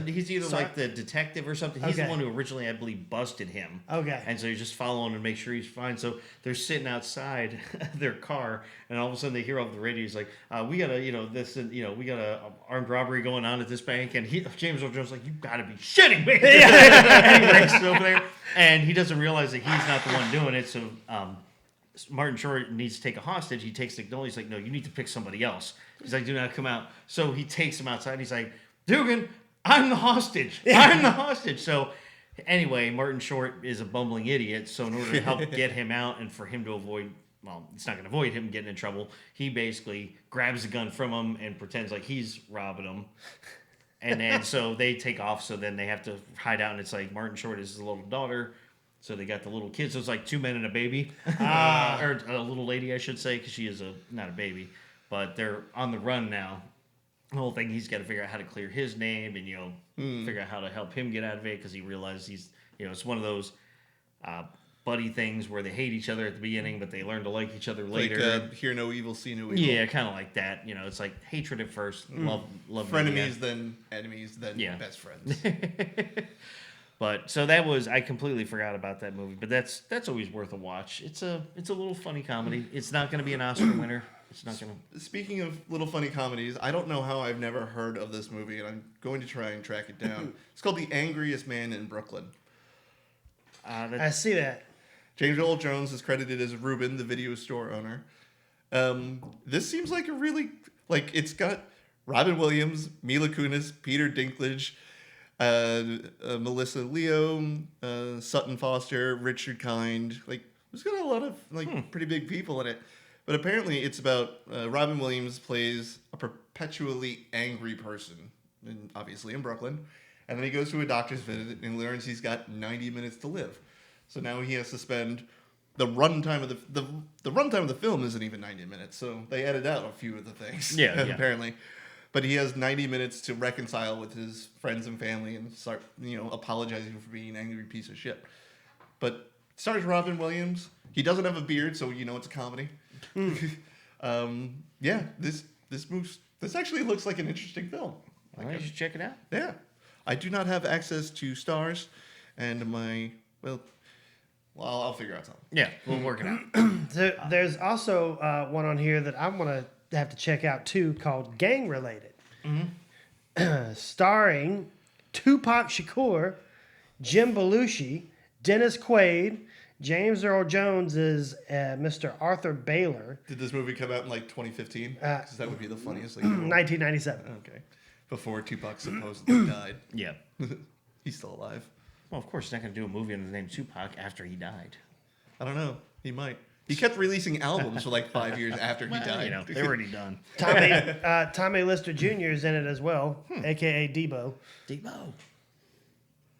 he's either Sorry. like the detective or something. He's the Okay. one who originally, I believe, busted him. Okay. And so he's just following to make sure he's fine. So they're sitting outside their car, and all of a sudden they hear over the radio, he's like, "We got we got a armed robbery going on at this bank." And James Earl Jones is like, "You got to be shitting me!" And he races over there, and he doesn't realize that he's not the one doing it. So Martin Short needs to take a hostage. He takes Nick Nolte. He's like, "No, you need to pick somebody else." He's like, "Do not come out." So he takes him outside. He's like, "Dugan, I'm the hostage. I'm the hostage." So anyway, Martin Short is a bumbling idiot. So in order to help get him out and for him to avoid, well, it's not going to avoid him getting in trouble, he basically grabs the gun from him and pretends like he's robbing him. And then so they take off. So then they have to hide out. And it's like Martin Short is his little daughter. So they got the little kids. So it's like 2 men and a baby. Or a little lady, I should say, because she is not a baby. But they're on the run now. The whole thing, he's got to figure out how to clear his name and, figure out how to help him get out of it because he realizes he's, it's one of those buddy things where they hate each other at the beginning, but they learn to like each other later. Like, hear no evil, see no evil. Yeah, kind of like that. It's like hatred at first, love. Frenemies, then enemies, then best friends. But so I completely forgot about that movie, but that's always worth a watch. It's a little funny comedy. It's not going to be an Oscar winner. It's not going to. Speaking of little funny comedies, I don't know how I've never heard of this movie, and I'm going to try and track it down. It's called The Angriest Man in Brooklyn. I see that. James Earl Jones is credited as Ruben, the video store owner. This seems like a really it's got Robin Williams, Mila Kunis, Peter Dinklage, Melissa Leo, Sutton Foster, Richard Kind. It's got a lot of pretty big people in it. But apparently it's about Robin Williams plays a perpetually angry person, obviously in Brooklyn. And then he goes to a doctor's visit and learns he's got 90 minutes to live. So now he has to spend the runtime of the runtime of the film isn't even 90 minutes. So they edit out a few of the things. Yeah, yeah. Apparently. But he has 90 minutes to reconcile with his friends and family and start, apologizing for being an angry piece of shit. But stars Robin Williams. He doesn't have a beard, so it's a comedy. Yeah, this actually looks like an interesting film. All right, you should check it out. Yeah. I do not have access to stars, and I'll figure out something. Yeah, we'll work it out. There's also one on here that I'm going to have to check out too, called Gang Related, starring Tupac Shakur, Jim Belushi, Dennis Quaid, James Earl Jones is Mr. Arthur Baylor. Did this movie come out in 2015? Because that would be the funniest thing. 1997. Okay. Before Tupac supposedly died. Yeah. He's still alive. Well, of course, he's not going to do a movie under the name Tupac after he died. I don't know. He might. He kept releasing albums for 5 years after he died. They're already done. Tommy Lister Jr. is in it as well, a.k.a. Debo. Debo.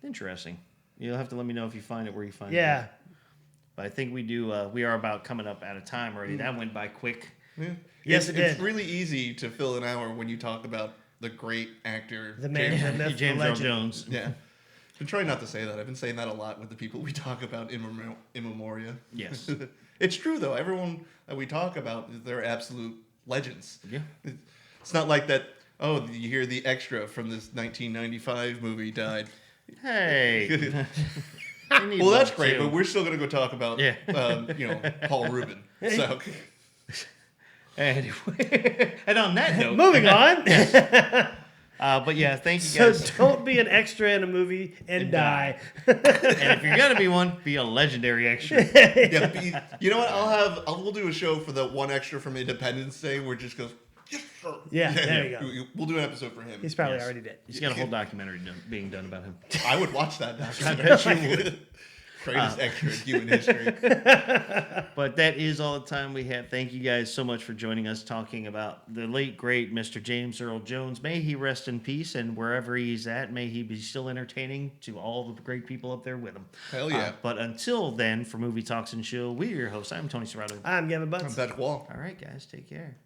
Interesting. You'll have to let me know if you find it where you find it. Yeah. But I think we do. We are about coming up out of time already. That went by quick. Yeah. Yes, it did. It's really easy to fill an hour when you talk about the great actor. The man, the myth, James the Earl legend. Jones. Yeah. I'm trying not to say that. I've been saying that a lot with the people we talk about in memoria. Yes. It's true, though. Everyone that we talk about, they're absolute legends. Yeah. It's not like that, you hear the extra from this 1995 movie died. Hey. Well, that's great, but we're still going to go talk about, Yeah. Paul Rubin. So, Anyway, and on that note, Moving on. but yeah, thank you So guys. don't be an extra in a movie and die. And if you're gonna be one, be a legendary extra. yeah, you know what? We'll do a show for the one extra from Independence Day where it just goes, yes, sir. Yeah, there you go. We'll do an episode for him. He's probably Yes. already dead. He's got a whole documentary being done about him. I would watch that now. I bet you would. Greatest extra in human history. But that is all the time we have. Thank you guys so much for joining us talking about the late, great Mr. James Earl Jones. May he rest in peace, and wherever he's at, may he be still entertaining to all the great people up there with him. Hell yeah. But until then, for Movie Talks and Chill, we're your hosts. I'm Tony Serrato. I'm Gavin I'm Butts. Patrick Wall. All right, guys, take care.